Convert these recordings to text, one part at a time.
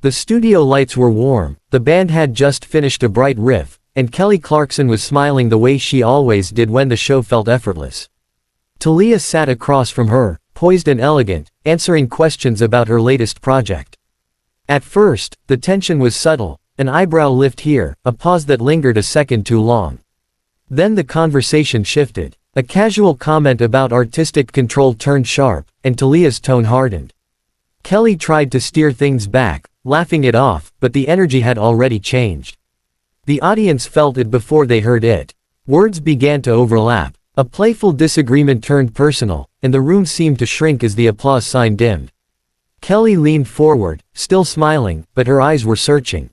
The studio lights were warm, the band had just finished a bright riff, and Kelly Clarkson was smiling the way she always did when the show felt effortless. Thalia sat across from her, poised and elegant, answering questions about her latest project. At first, the tension was subtle, an eyebrow lift here, a pause that lingered a second too long. Then the conversation shifted. A casual comment about artistic control turned sharp, and Thalia's tone hardened. Kelly tried to steer things back, laughing it off, but the energy had already changed. The audience felt it before they heard it. Words began to overlap. A playful disagreement turned personal, and the room seemed to shrink as the applause sign dimmed. Kelly leaned forward, still smiling, but her eyes were searching.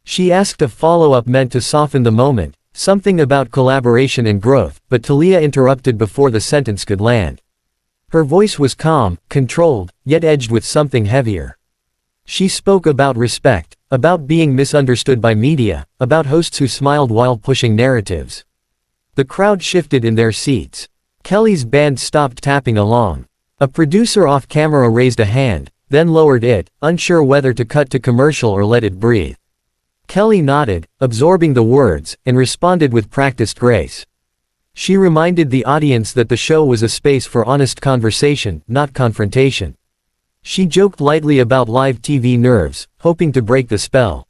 She asked a follow-up meant to soften the moment, something about collaboration and growth, but Thalia interrupted before the sentence could land. Her voice was calm, controlled, yet edged with something heavier. She spoke about respect, about being misunderstood by media, about hosts who smiled while pushing narratives. The crowd shifted in their seats. Kelly's band stopped tapping along. A producer off-camera raised a hand, then lowered it, unsure whether to cut to commercial or let it breathe. Kelly nodded, absorbing the words, and responded with practiced grace. She reminded the audience that the show was a space for honest conversation, not confrontation. She joked lightly about live TV nerves, hoping to break the spell.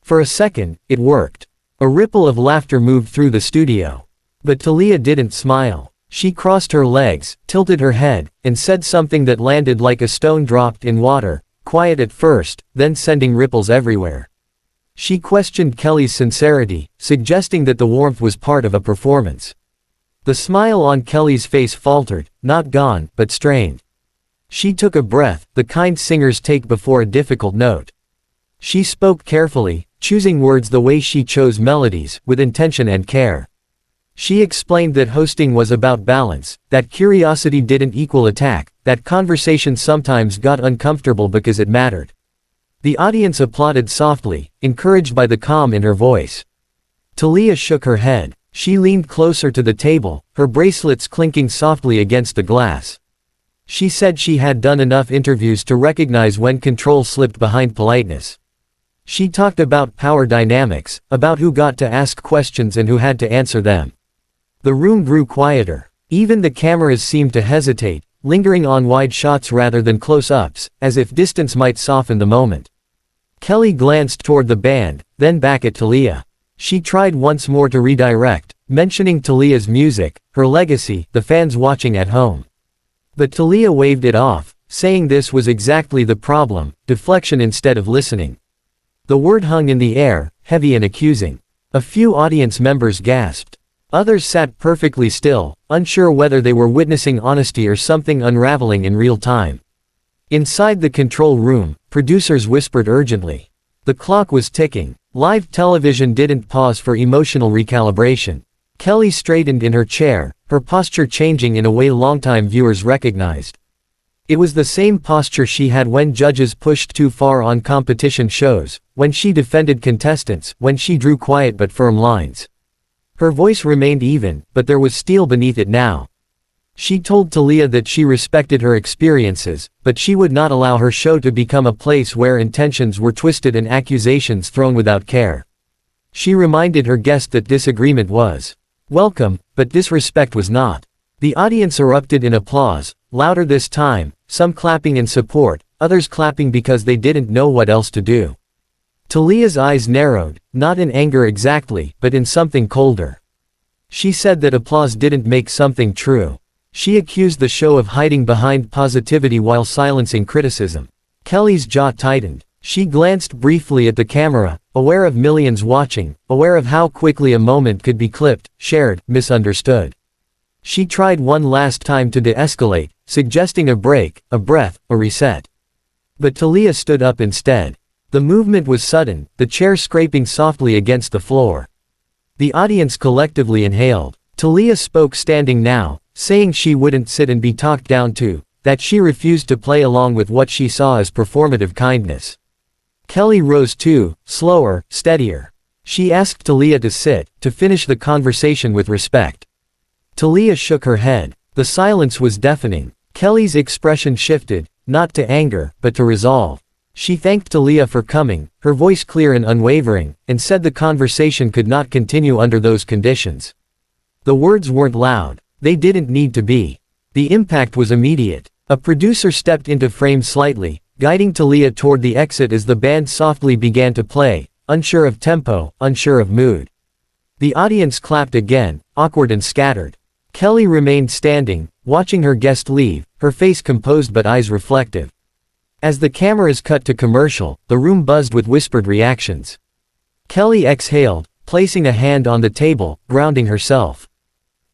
For a second, it worked. A ripple of laughter moved through the studio. But Thalia didn't smile. She crossed her legs, tilted her head, and said something that landed like a stone dropped in water, quiet at first, then sending ripples everywhere. She questioned Kelly's sincerity, suggesting that the warmth was part of a performance. The smile on Kelly's face faltered, not gone, but strained. She took a breath, the kind singers take before a difficult note. She spoke carefully, choosing words the way she chose melodies, with intention and care. She explained that hosting was about balance, that curiosity didn't equal attack, that conversation sometimes got uncomfortable because it mattered. The audience applauded softly, encouraged by the calm in her voice. Thalia shook her head. She leaned closer to the table, her bracelets clinking softly against the glass. She said she had done enough interviews to recognize when control slipped behind politeness. She talked about power dynamics, about who got to ask questions and who had to answer them. The room grew quieter. Even the cameras seemed to hesitate, lingering on wide shots rather than close-ups, as if distance might soften the moment. Kelly glanced toward the band, then back at Thalia. She tried once more to redirect, mentioning Thalia's music, her legacy, the fans watching at home. But Thalia waved it off, saying this was exactly the problem, deflection instead of listening. The word hung in the air, heavy and accusing. A few audience members gasped. Others sat perfectly still, unsure whether they were witnessing honesty or something unraveling in real time. Inside the control room, producers whispered urgently. The clock was ticking. Live television didn't pause for emotional recalibration. Kelly straightened in her chair, her posture changing in a way longtime viewers recognized. It was the same posture she had when judges pushed too far on competition shows, when she defended contestants, when she drew quiet but firm lines. Her voice remained even, but there was steel beneath it now. She told Thalia that she respected her experiences, but she would not allow her show to become a place where intentions were twisted and accusations thrown without care. She reminded her guest that disagreement was welcome, but disrespect was not. The audience erupted in applause, louder this time, some clapping in support, others clapping because they didn't know what else to do. Thalia's eyes narrowed, not in anger exactly, but in something colder. She said that applause didn't make something true. She accused the show of hiding behind positivity while silencing criticism. Kelly's jaw tightened. She glanced briefly at the camera, aware of millions watching, aware of how quickly a moment could be clipped, shared, misunderstood. She tried one last time to de-escalate, suggesting a break, a breath, a reset. But Thalia stood up instead. The movement was sudden, the chair scraping softly against the floor. The audience collectively inhaled. Thalia spoke standing now, saying she wouldn't sit and be talked down to, that she refused to play along with what she saw as performative kindness. Kelly rose too, slower, steadier. She asked Thalia to sit, to finish the conversation with respect. Thalia shook her head. The silence was deafening. Kelly's expression shifted, not to anger, but to resolve. She thanked Thalia for coming, her voice clear and unwavering, and said the conversation could not continue under those conditions. The words weren't loud. They didn't need to be. The impact was immediate. A producer stepped into frame slightly, guiding Thalia toward the exit as the band softly began to play, unsure of tempo, unsure of mood. The audience clapped again, awkward and scattered. Kelly remained standing, watching her guest leave, her face composed but eyes reflective. As the cameras cut to commercial, the room buzzed with whispered reactions. Kelly exhaled, placing a hand on the table, grounding herself.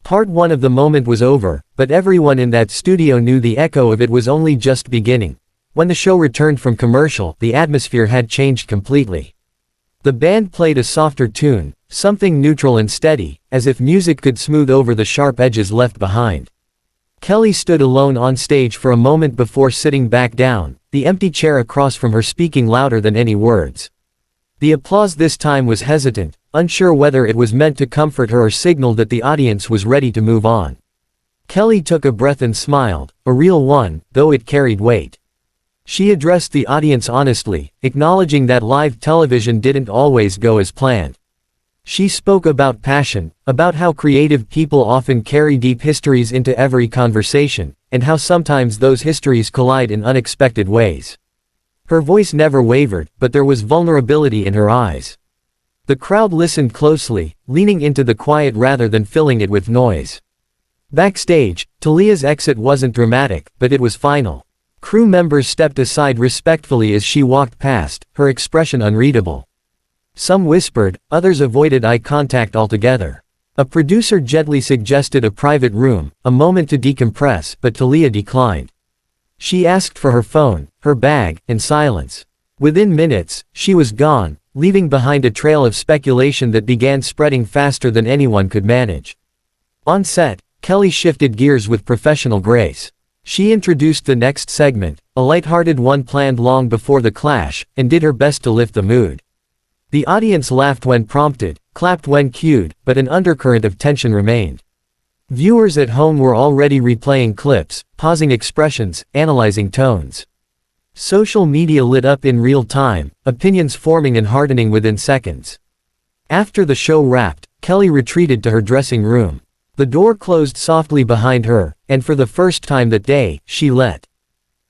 Part 1 of the moment was over, but everyone in that studio knew the echo of it was only just beginning. When the show returned from commercial, the atmosphere had changed completely. The band played a softer tune, something neutral and steady, as if music could smooth over the sharp edges left behind. Kelly stood alone on stage for a moment before sitting back down, the empty chair across from her speaking louder than any words. The applause this time was hesitant, unsure whether it was meant to comfort her or signal that the audience was ready to move on. Kelly took a breath and smiled, a real one, though it carried weight. She addressed the audience honestly, acknowledging that live television didn't always go as planned. She spoke about passion, about how creative people often carry deep histories into every conversation, and how sometimes those histories collide in unexpected ways. Her voice never wavered, but there was vulnerability in her eyes. The crowd listened closely, leaning into the quiet rather than filling it with noise. Backstage, Thalia's exit wasn't dramatic, but it was final. Crew members stepped aside respectfully as she walked past, her expression unreadable. Some whispered, others avoided eye contact altogether. A producer gently suggested a private room, a moment to decompress, but Thalia declined. She asked for her phone, her bag, and silence. Within minutes, she was gone, leaving behind a trail of speculation that began spreading faster than anyone could manage. On set, Kelly shifted gears with professional grace. She introduced the next segment, a lighthearted one planned long before the clash, and did her best to lift the mood. The audience laughed when prompted, clapped when cued, but an undercurrent of tension remained. Viewers at home were already replaying clips, pausing expressions, analyzing tones. Social media lit up in real time, opinions forming and hardening within seconds. After the show wrapped, Kelly retreated to her dressing room. The door closed softly behind her, and for the first time that day, she let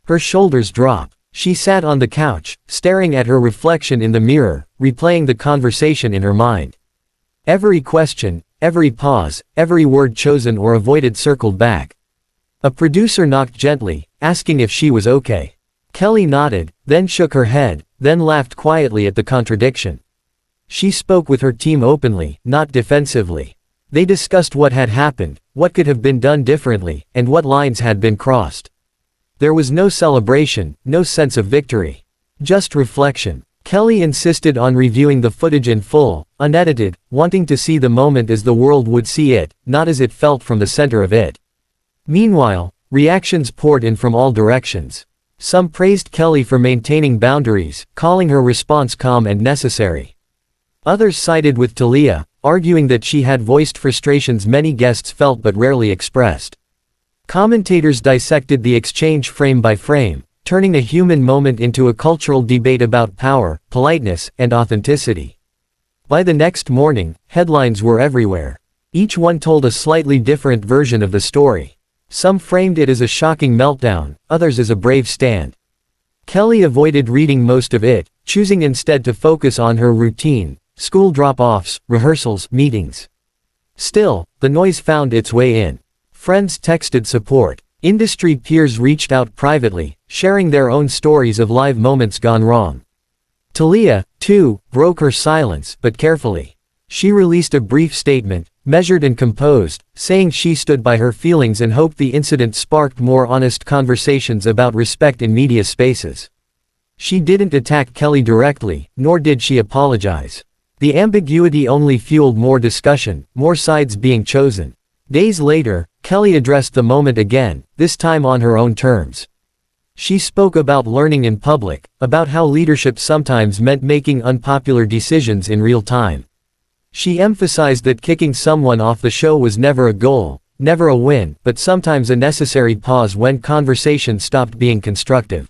her shoulders drop. She sat on the couch, staring at her reflection in the mirror, replaying the conversation in her mind. Every question, every pause, every word chosen or avoided circled back. A producer knocked gently, asking if she was okay. Kelly nodded, then shook her head, then laughed quietly at the contradiction. She spoke with her team openly, not defensively. They discussed what had happened, what could have been done differently, and what lines had been crossed. There was no celebration, no sense of victory. Just reflection. Kelly insisted on reviewing the footage in full, unedited, wanting to see the moment as the world would see it, not as it felt from the center of it. Meanwhile, reactions poured in from all directions. Some praised Kelly for maintaining boundaries, calling her response calm and necessary. Others sided with Thalia, arguing that she had voiced frustrations many guests felt but rarely expressed. Commentators dissected the exchange frame by frame, turning a human moment into a cultural debate about power, politeness, and authenticity. By the next morning, headlines were everywhere. Each one told a slightly different version of the story. Some framed it as a shocking meltdown, others as a brave stand. Kelly avoided reading most of it, choosing instead to focus on her routine, school drop-offs, rehearsals, meetings. Still, the noise found its way in. Friends texted support. Industry peers reached out privately, sharing their own stories of live moments gone wrong. Thalia, too, broke her silence, but carefully. She released a brief statement, measured and composed, saying she stood by her feelings and hoped the incident sparked more honest conversations about respect in media spaces. She didn't attack Kelly directly, nor did she apologize. The ambiguity only fueled more discussion, more sides being chosen. Days later, Kelly addressed the moment again, this time on her own terms. She spoke about learning in public, about how leadership sometimes meant making unpopular decisions in real time. She emphasized that kicking someone off the show was never a goal, never a win, but sometimes a necessary pause when conversation stopped being constructive.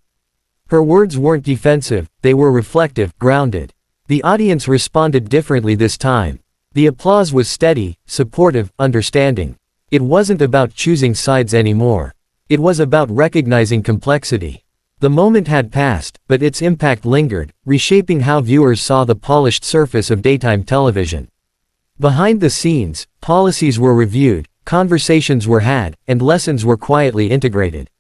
Her words weren't defensive, they were reflective, grounded. The audience responded differently this time. The applause was steady, supportive, understanding. It wasn't about choosing sides anymore. It was about recognizing complexity. The moment had passed, but its impact lingered, reshaping how viewers saw the polished surface of daytime television. Behind the scenes, policies were reviewed, conversations were had, and lessons were quietly integrated.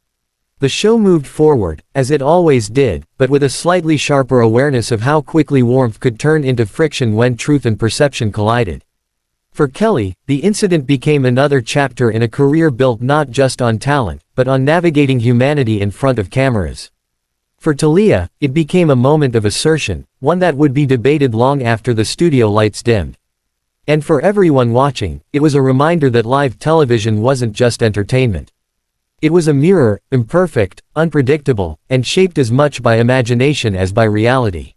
The show moved forward, as it always did, but with a slightly sharper awareness of how quickly warmth could turn into friction when truth and perception collided. For Kelly, the incident became another chapter in a career built not just on talent, but on navigating humanity in front of cameras. For Thalia, it became a moment of assertion, one that would be debated long after the studio lights dimmed. And for everyone watching, it was a reminder that live television wasn't just entertainment. It was a mirror, imperfect, unpredictable, and shaped as much by imagination as by reality.